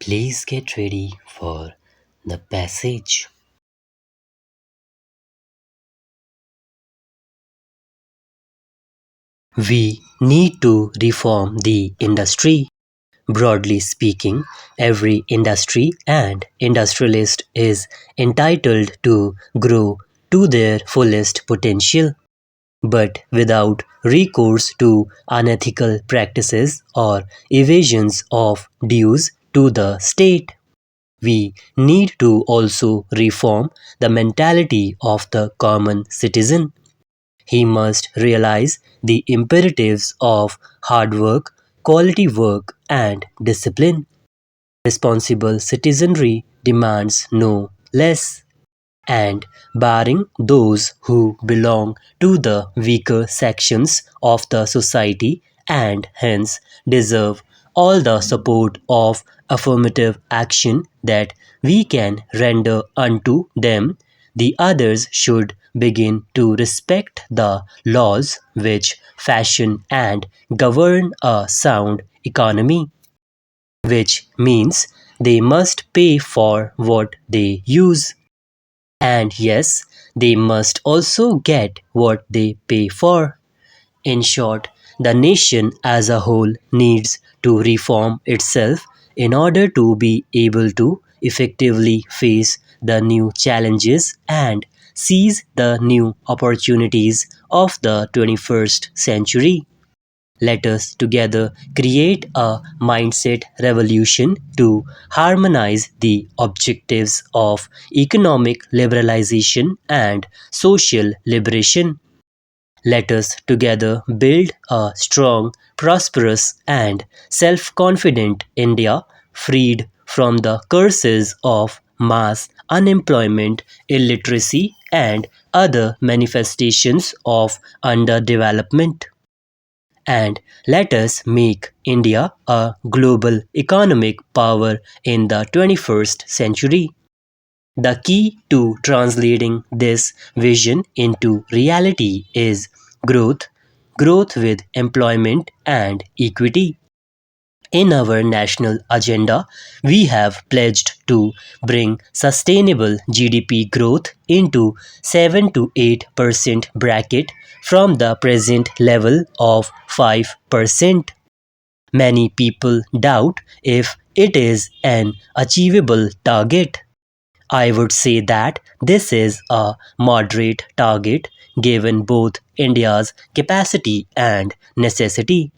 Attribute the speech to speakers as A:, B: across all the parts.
A: Please get ready for the passage. We need to reform the industry. Broadly speaking, every industry and industrialist is entitled to grow to their fullest potential, but without recourse to unethical practices or evasions of dues to the state. We need to also reform the mentality of the common citizen. He must realize the imperatives of hard work, quality work, and discipline. Responsible citizenry demands no less. And barring those who belong to the weaker sections of the society and hence deserve all the support of affirmative action that we can render unto them, the others should begin to respect the laws which fashion and govern a sound economy, which means they must pay for what they use. And yes, they must also get what they pay for. In short, the nation as a whole needs to reform itself in order to be able to effectively face the new challenges and seize the new opportunities of the 21st century. Let us together create a mindset revolution to harmonize the objectives of economic liberalization and social liberation. Let us together build a strong, prosperous, and self confident India freed from the curses of mass unemployment, illiteracy, and other manifestations of underdevelopment. And let us make India a global economic power in the 21st century. The key to translating this vision into reality is growth, growth with employment and equity. In our national agenda, we have pledged to bring sustainable GDP growth into 7 to 8% bracket from the present level of 5%. Many people doubt if it is an achievable target. I would say that this is a moderate target given both India's capacity and necessity.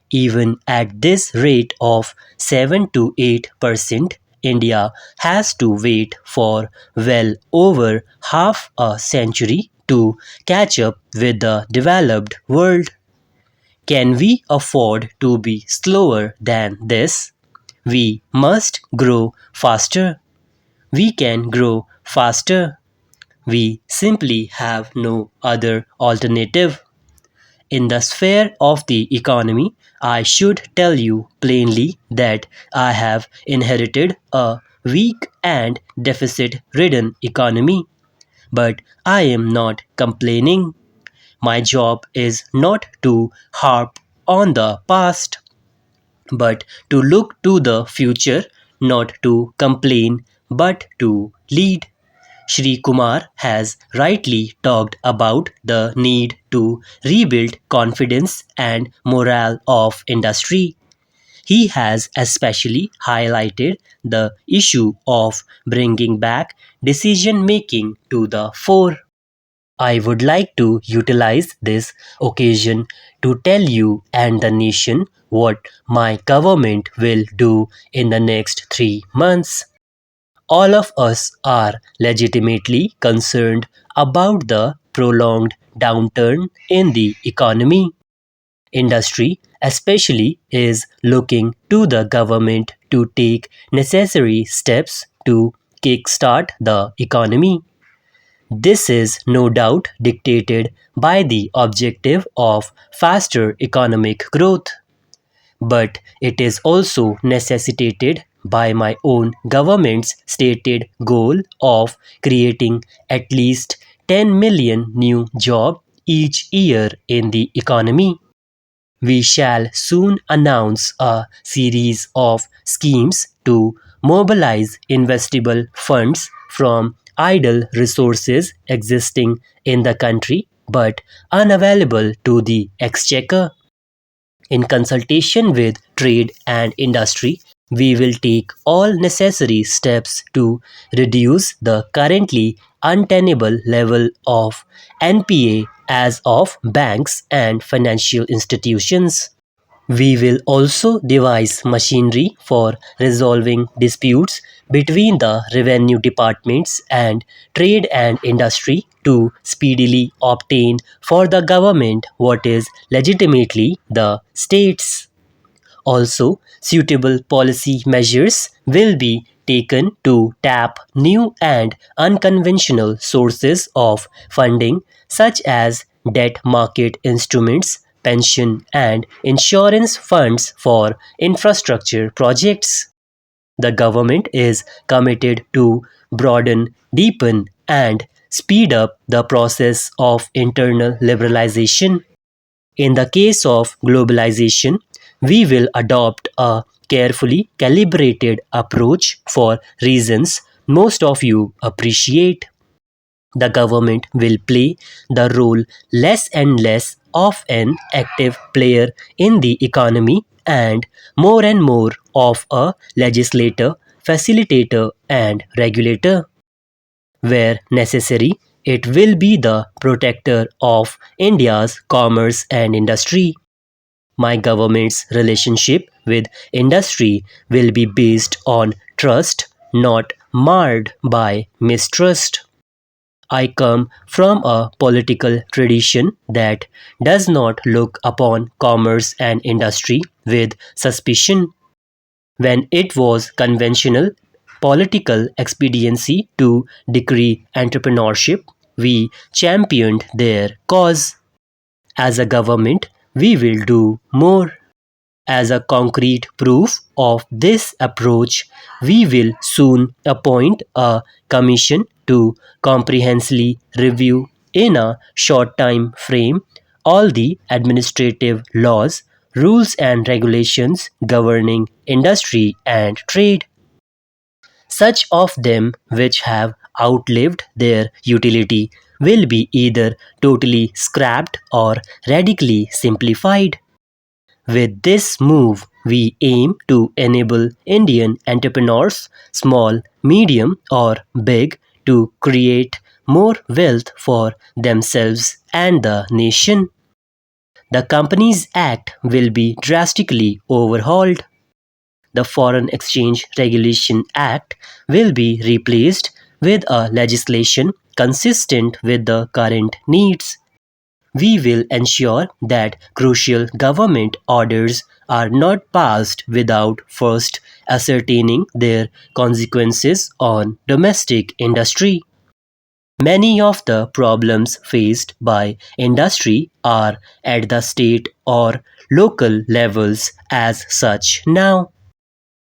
A: Even at this rate of 7 to 8%, India has to wait for well over half a century to catch up with the developed world. Can we afford to be slower than this? We must grow faster. We can grow faster. We simply have no other alternative. In the sphere of the economy, I should tell you plainly that I have inherited a weak and deficit ridden economy. But I am not complaining. My job is not to harp on the past, but to look to the future, not to complain, but to lead. Shri Kumar has rightly talked about the need to rebuild confidence and morale of industry. He has especially highlighted the issue of bringing back decision making to the fore. I would like to utilize this occasion to tell you and the nation what my government will do in the next 3 months. All of us are legitimately concerned about the prolonged downturn in the economy. Industry, especially, is looking to the government to take necessary steps to kickstart the economy. This is no doubt dictated by the objective of faster economic growth, but it is also necessitated by my own government's stated goal of creating at least 10 million new jobs each year in the economy. We shall soon announce a series of schemes to mobilize investable funds from idle resources existing in the country but unavailable to the exchequer. In consultation with trade and industry, we will take all necessary steps to reduce the currently untenable level of NPA as of banks and financial institutions. We will also devise machinery for resolving disputes between the revenue departments and trade and industry to speedily obtain for the government what is legitimately the state's. Also, suitable policy measures will be taken to tap new and unconventional sources of funding, such as debt market instruments, pension and insurance funds for infrastructure projects. The government is committed to broaden, deepen, and speed up the process of internal liberalization. In the case of globalization, we will adopt a carefully calibrated approach for reasons most of you appreciate. The government will play the role less and less of an active player in the economy and more of a legislator, facilitator, and regulator. Where necessary, it will be the protector of India's commerce and industry. My government's relationship with industry will be based on trust, not marred by mistrust. I come from a political tradition that does not look upon commerce and industry with suspicion. When it was conventional political expediency to decree entrepreneurship, we championed their cause. As a government, we will do more. As a concrete proof of this approach, we will soon appoint a commission to comprehensively review in a short time frame all the administrative laws, rules and regulations governing industry and trade, such of them which have outlived their utility will be either totally scrapped or radically simplified. With this move, we aim to enable Indian entrepreneurs, small, medium, or big, to create more wealth for themselves and the nation. The Companies Act will be drastically overhauled. The Foreign Exchange Regulation Act will be replaced with a legislation consistent with the current needs. We will ensure that crucial government orders are not passed without first ascertaining their consequences on domestic industry. Many of the problems faced by industry are at the state or local levels as such now.